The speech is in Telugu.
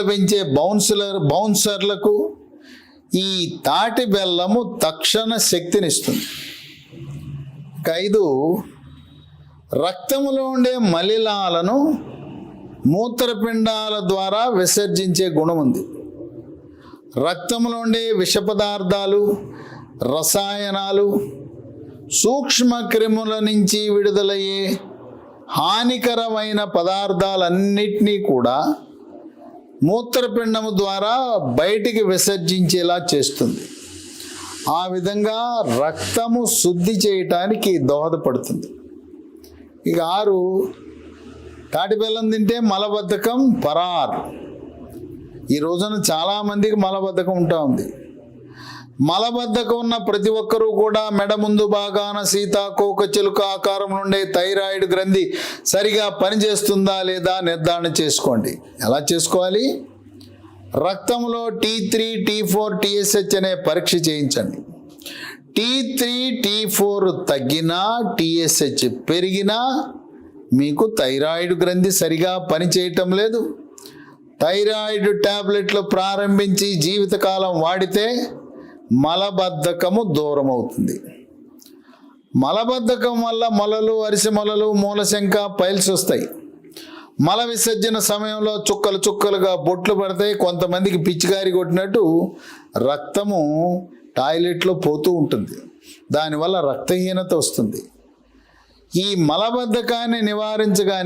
పెంచే బౌన్సర్లకు ఈ తాటి బెల్లము తక్షణ శక్తినిస్తుంది. 5 రక్తములో ఉండే మలినాలను మూత్రపిండాల ద్వారా విసర్జించే గుణం ఉంది. రక్తంలో ఉండే విష పదార్థాలు, రసాయనాలు, సూక్ష్మ క్రిముల నుంచి విడుదలయ్యే హానికరమైన పదార్థాలన్నిటినీ కూడా మూత్రపిండము ద్వారా బయటికి విసర్జించేలా చేస్తుంది. ఆ విధంగా రక్తము శుద్ధి చేయటానికి దోహదపడుతుంది. ఇక 6 తాటి బెల్లం తింటే మలబద్ధకం పరార్. ఈ రోజున చాలామందికి మలబద్ధకం ఉంటా ఉంది. మలబద్ధకం ఉన్న ప్రతి ఒక్కరూ కూడా మెడ ముందు భాగాన సీతాకోక చిలుక ఆకారం నుండే థైరాయిడ్ గ్రంథి సరిగా పనిచేస్తుందా లేదా నిర్ధారణ చేసుకోండి. ఎలా చేసుకోవాలి? రక్తంలో T3, T4, TSH అనే పరీక్ష చేయించండి. T3, T4 తగ్గినా, TSH పెరిగినా మీకు థైరాయిడ్ గ్రంథి సరిగా పనిచేయటం లేదు. థైరాయిడ్ టాబ్లెట్లు ప్రారంభించి జీవితకాలం వాడితే మలబద్ధకము దూరం అవుతుంది. మలబద్ధకం వల్ల మొలలు, అరిసె మొలలు, మూలశంక, పైల్స్ వస్తాయి. మల విసర్జన సమయంలో చుక్కలు చుక్కలుగా బొట్లు పడతాయి. కొంతమందికి పిచ్చికారి కొట్టినట్టు రక్తము టాయిలెట్లో పోతూ ఉంటుంది. దానివల్ల రక్తహీనత వస్తుంది. ఈ మలబద్ధకాన్ని నివారించగా